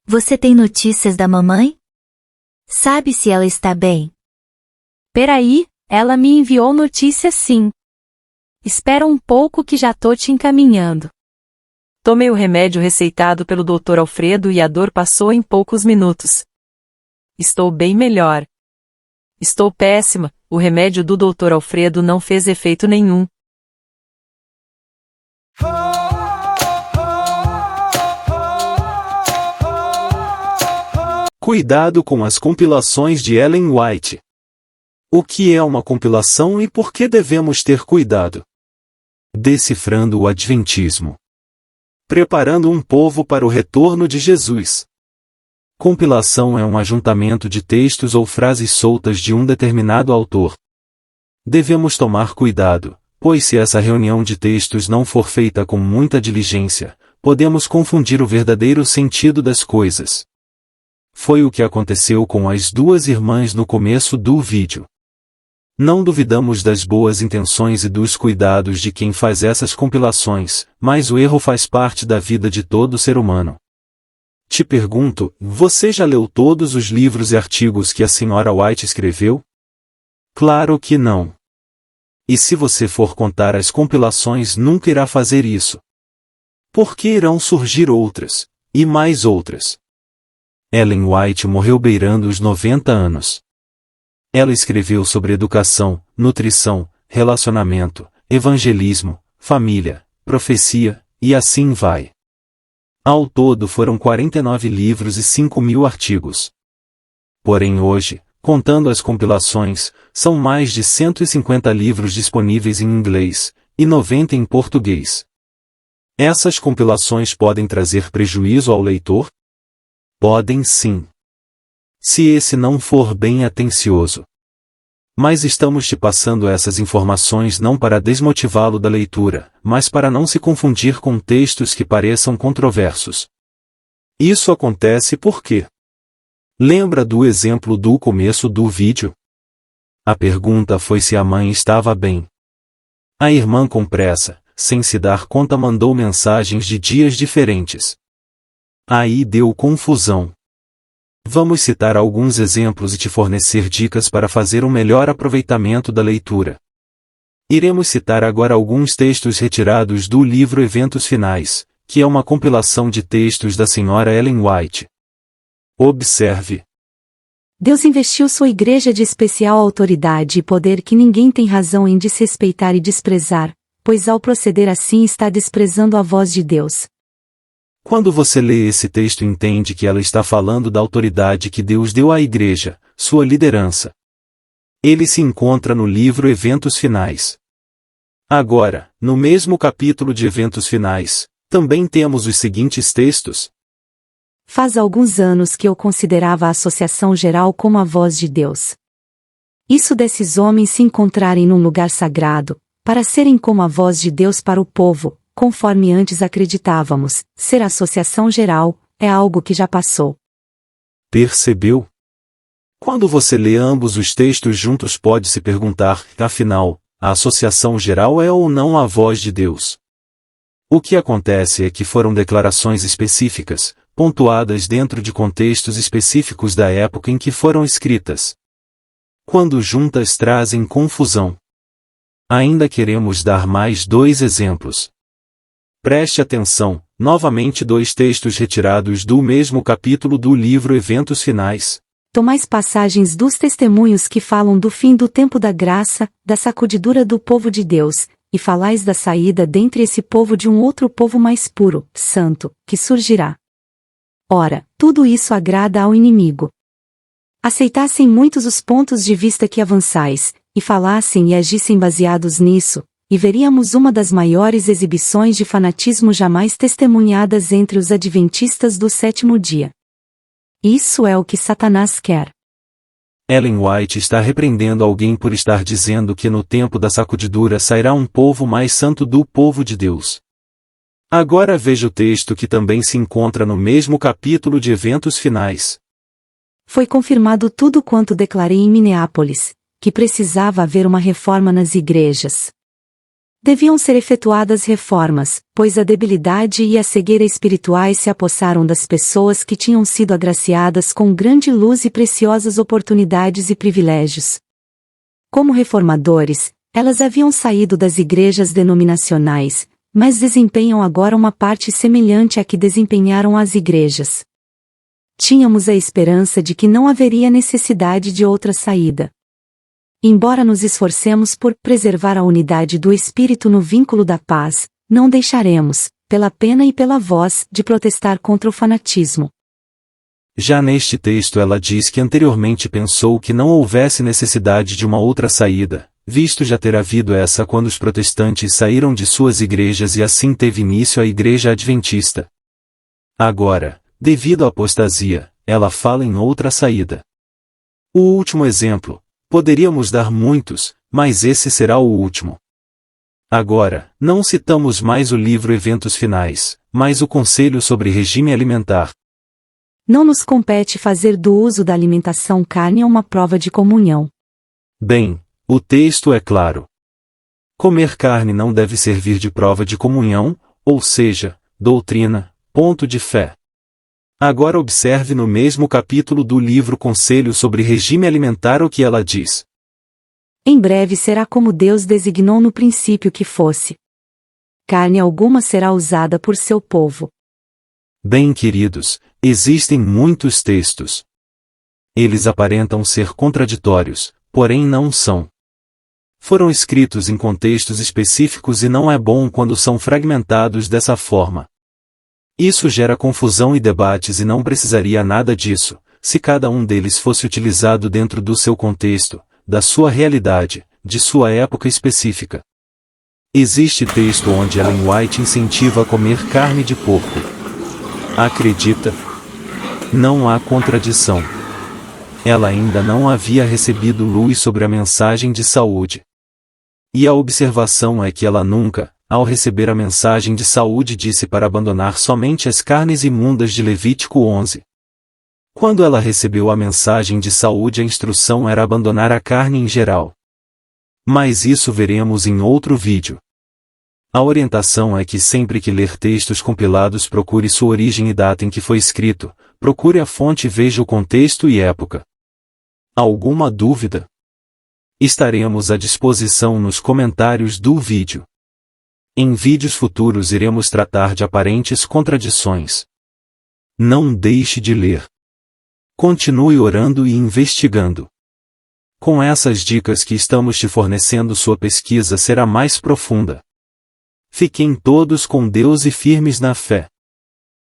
Você tem notícias da mamãe? Sabe se ela está bem? Peraí, ela me enviou notícias sim. Espera um pouco que já tô te encaminhando. Tomei o remédio receitado pelo Dr. Alfredo e a dor passou em poucos minutos. Estou bem melhor. Estou péssima, o remédio do Dr. Alfredo não fez efeito nenhum. Cuidado com as compilações de Ellen White. O que é uma compilação e por que devemos ter cuidado? Decifrando o Adventismo. Preparando um povo para o retorno de Jesus. Compilação é um ajuntamento de textos ou frases soltas de um determinado autor. Devemos tomar cuidado, pois se essa reunião de textos não for feita com muita diligência, podemos confundir o verdadeiro sentido das coisas. Foi o que aconteceu com as duas irmãs no começo do vídeo. Não duvidamos das boas intenções e dos cuidados de quem faz essas compilações, mas o erro faz parte da vida de todo ser humano. Te pergunto, você já leu todos os livros e artigos que a Sra. White escreveu? Claro que não. E se você for contar as compilações, nunca irá fazer isso. Porque irão surgir outras, e mais outras. Ellen White morreu beirando os 90 anos. Ela escreveu sobre educação, nutrição, relacionamento, evangelismo, família, profecia, e assim vai. Ao todo foram 49 livros e 5.000 artigos. Porém hoje, contando as compilações, são mais de 150 livros disponíveis em inglês, e 90 em português. Essas compilações podem trazer prejuízo ao leitor? Podem sim. Se esse não for bem atencioso. Mas estamos te passando essas informações não para desmotivá-lo da leitura, mas para não se confundir com textos que pareçam controversos. Isso acontece porque... Lembra do exemplo do começo do vídeo? A pergunta foi se a mãe estava bem. A irmã com pressa, sem se dar conta, mandou mensagens de dias diferentes. Aí deu confusão. Vamos citar alguns exemplos e te fornecer dicas para fazer um melhor aproveitamento da leitura. Iremos citar agora alguns textos retirados do livro Eventos Finais, que é uma compilação de textos da Sra. Ellen White. Observe. Deus investiu sua igreja de especial autoridade e poder que ninguém tem razão em desrespeitar e desprezar, pois ao proceder assim está desprezando a voz de Deus. Quando você lê esse texto, entende que ela está falando da autoridade que Deus deu à igreja, sua liderança. Ele se encontra no livro Eventos Finais. Agora, no mesmo capítulo de Eventos Finais, também temos os seguintes textos. Faz alguns anos que eu considerava a Associação Geral como a voz de Deus. Isso desses homens se encontrarem num lugar sagrado, para serem como a voz de Deus para o povo, conforme antes acreditávamos, ser a Associação Geral, é algo que já passou. Percebeu? Quando você lê ambos os textos juntos, pode se perguntar, afinal, a Associação Geral é ou não a voz de Deus? O que acontece é que foram declarações específicas, pontuadas dentro de contextos específicos da época em que foram escritas. Quando juntas trazem confusão. Ainda queremos dar mais 2 exemplos. Preste atenção, novamente 2 textos retirados do mesmo capítulo do livro Eventos Finais. Tomais passagens dos testemunhos que falam do fim do tempo da graça, da sacudidura do povo de Deus, e falais da saída dentre esse povo de um outro povo mais puro, santo, que surgirá. Ora, tudo isso agrada ao inimigo. Aceitassem muitos os pontos de vista que avançais, e falassem e agissem baseados nisso, e veríamos uma das maiores exibições de fanatismo jamais testemunhadas entre os adventistas do 7º dia. Isso é o que Satanás quer. Ellen White está repreendendo alguém por estar dizendo que no tempo da sacudidura sairá um povo mais santo do povo de Deus. Agora veja o texto que também se encontra no mesmo capítulo de Eventos Finais. Foi confirmado tudo quanto declarei em Minneapolis, que precisava haver uma reforma nas igrejas. Deviam ser efetuadas reformas, pois a debilidade e a cegueira espirituais se apossaram das pessoas que tinham sido agraciadas com grande luz e preciosas oportunidades e privilégios. Como reformadores, elas haviam saído das igrejas denominacionais, mas desempenham agora uma parte semelhante à que desempenharam as igrejas. Tínhamos a esperança de que não haveria necessidade de outra saída. Embora nos esforcemos por preservar a unidade do Espírito no vínculo da paz, não deixaremos, pela pena e pela voz, de protestar contra o fanatismo. Já neste texto ela diz que anteriormente pensou que não houvesse necessidade de uma outra saída, visto já ter havido essa quando os protestantes saíram de suas igrejas e assim teve início a Igreja Adventista. Agora, devido à apostasia, ela fala em outra saída. O último exemplo. Poderíamos dar muitos, mas esse será o último. Agora, não citamos mais o livro Eventos Finais, mas o Conselho sobre Regime Alimentar. Não nos compete fazer do uso da alimentação carne uma prova de comunhão. Bem, o texto é claro. Comer carne não deve servir de prova de comunhão, ou seja, doutrina, ponto de fé. Agora observe no mesmo capítulo do livro Conselho sobre Regime Alimentar o que ela diz. Em breve será como Deus designou no princípio que fosse. Carne alguma será usada por seu povo. Bem, queridos, existem muitos textos. Eles aparentam ser contraditórios, porém não são. Foram escritos em contextos específicos e não é bom quando são fragmentados dessa forma. Isso gera confusão e debates e não precisaria nada disso, se cada um deles fosse utilizado dentro do seu contexto, da sua realidade, de sua época específica. Existe texto onde Ellen White incentiva a comer carne de porco. Acredita? Não há contradição. Ela ainda não havia recebido luz sobre a mensagem de saúde. E a observação é que ela nunca, ao receber a mensagem de saúde, disse para abandonar somente as carnes imundas de Levítico 11. Quando ela recebeu a mensagem de saúde, a instrução era abandonar a carne em geral. Mas isso veremos em outro vídeo. A orientação é que sempre que ler textos compilados procure sua origem e data em que foi escrito, procure a fonte e veja o contexto e época. Alguma dúvida? Estaremos à disposição nos comentários do vídeo. Em vídeos futuros iremos tratar de aparentes contradições. Não deixe de ler. Continue orando e investigando. Com essas dicas que estamos te fornecendo, sua pesquisa será mais profunda. Fiquem todos com Deus e firmes na fé.